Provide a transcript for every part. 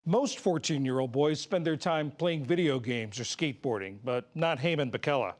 Most 14-year-old boys spend their time playing video games or skateboarding, but not Heman Bekele.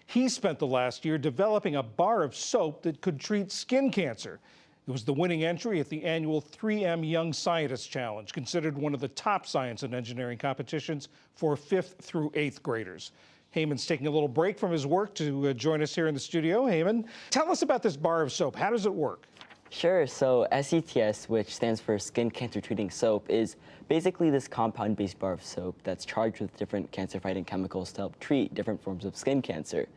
He spent the last year developing a bar of soap that could treat skin cancer. It was the winning entry at the annual 3M Young Scientist Challenge, considered one of the top science and engineering competitions for 5th through 8th graders. Heman's taking a little break from his work to join us here in the studio. Heman, tell us about this bar of soap. How does it work? Sure. So SCTS, which stands for Skin Cancer Treating Soap, is basically this compound-based bar of soap that's charged with different cancer-fighting chemicals to help treat different forms of skin cancer.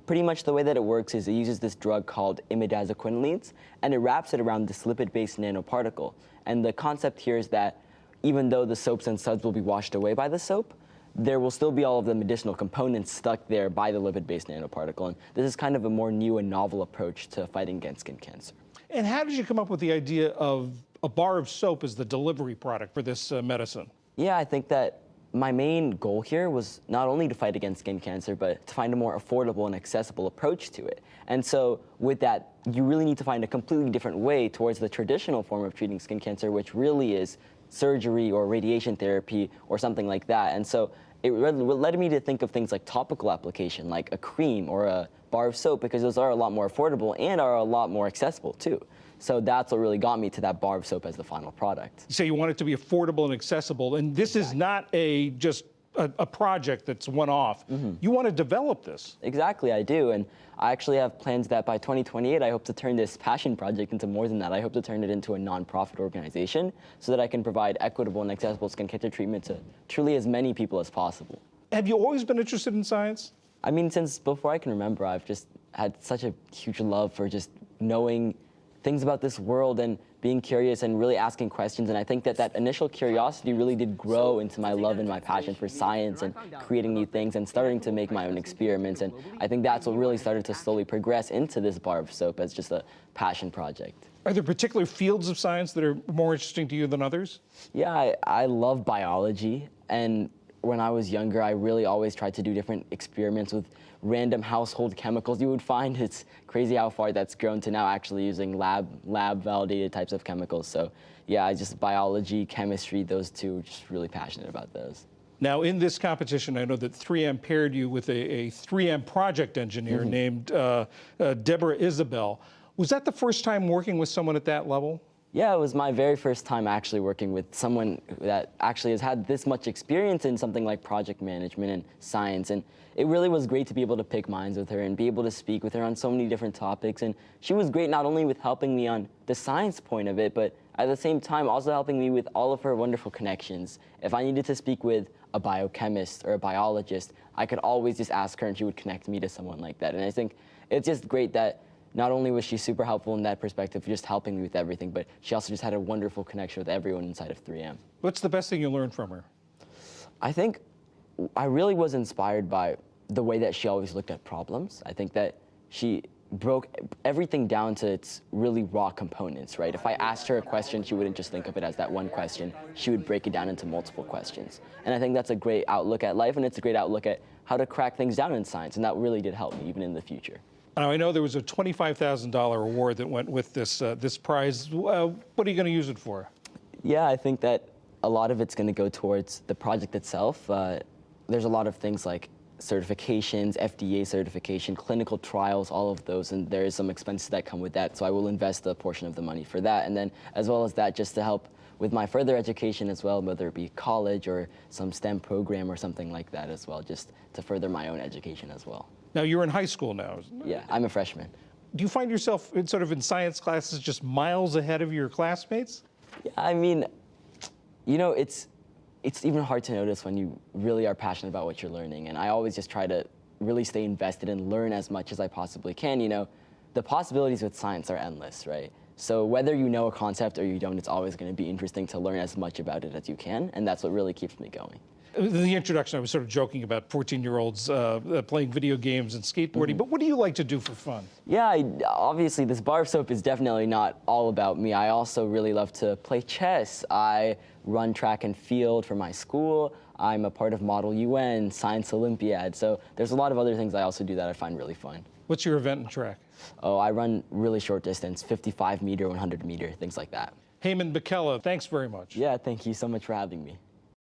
Pretty much the way that it works is it uses this drug called imidazoquinolines, and it wraps it around this lipid-based nanoparticle. And the concept here is that even though the soaps and suds will be washed away by the soap, there will still be all of the medicinal components stuck there by the lipid-based nanoparticle. And this is kind of a more new and novel approach to fighting against skin cancer. And how did you come up with the idea of a bar of soap as the delivery product for this medicine? Yeah, I think that my main goal here was not only to fight against skin cancer, but to find a more affordable and accessible approach to it. And so with that, you really need to find a completely different way towards the traditional form of treating skin cancer, which really is surgery or radiation therapy or something like that. And so it led me to think of things like topical application, like a cream or a bar of soap, because those are a lot more affordable and are a lot more accessible too. So that's what really got me to that bar of soap as the final product. So you want it to be affordable and accessible, and this is not just a project that's one-off. You want to develop this. Exactly, I do, and I actually have plans that by 2028 I hope to turn this passion project into more than that. I hope to turn it into a non-profit organization so that I can provide equitable and accessible skin cancer treatment to truly as many people as possible. Have you always been interested in science? I mean, since before I can remember, I've just had such a huge love for just knowing things about this world and being curious and really asking questions. And I think that that initial curiosity really did grow into my love and my passion for science and creating new things and starting to make my own experiments. And I think that's what really started to slowly progress into this bar of soap as just a passion project. Are there particular fields of science that are more interesting to you than others? Yeah, I love biology. And when I was younger, I really always tried to do different experiments with random household chemicals you would find. It's crazy how far that's grown to now actually using lab validated types of chemicals. So yeah, just biology, chemistry, those two, just really passionate about those. Now in this competition, I know that 3M paired you with a 3M project engineer named Deborah Isabel. Was that the first time working with someone at that level? Yeah, it was my very first time actually working with someone that actually has had this much experience in something like project management and science. And it really was great to be able to pick minds with her and be able to speak with her on so many different topics. And she was great not only with helping me on the science point of it, but at the same time also helping me with all of her wonderful connections. If I needed to speak with a biochemist or a biologist, I could always just ask her and she would connect me to someone like that. And I think it's just great that not only was she super helpful in that perspective, just helping me with everything, but she also just had a wonderful connection with everyone inside of 3M. What's the best thing you learned from her? I think I really was inspired by the way that she always looked at problems. I think that she broke everything down to its really raw components, right? If I asked her a question, she wouldn't just think of it as that one question. She would break it down into multiple questions. And I think that's a great outlook at life, and it's a great outlook at how to crack things down in science, and that really did help me even in the future. Now, I know there was a $25,000 award that went with this prize. What are you going to use it for? Yeah, I think that a lot of it's going to go towards the project itself. There's a lot of things like certifications, FDA certification, clinical trials, all of those, and there is some expenses that come with that. So I will invest a portion of the money for that. And then as well as that, just to help with my further education as well, whether it be college or some STEM program or something like that as well, just to further my own education as well. Now, you're in high school now, isn't it? Yeah, I'm a freshman. Do you find yourself in science classes just miles ahead of your classmates? Yeah, I mean, you know, it's even hard to notice when you really are passionate about what you're learning. And I always just try to really stay invested and learn as much as I possibly can. You know, the possibilities with science are endless, right? So whether you know a concept or you don't, it's always going to be interesting to learn as much about it as you can. And that's what really keeps me going. In the introduction, I was sort of joking about 14-year-olds playing video games and skateboarding, but what do you like to do for fun? Yeah, obviously this bar of soap is definitely not all about me. I also really love to play chess. I run track and field for my school. I'm a part of Model UN, Science Olympiad. So there's a lot of other things I also do that I find really fun. What's your event in track? Oh, I run really short distance, 55 meter, 100 meter, things like that. Heman Bekele, thanks very much. Yeah, thank you so much for having me.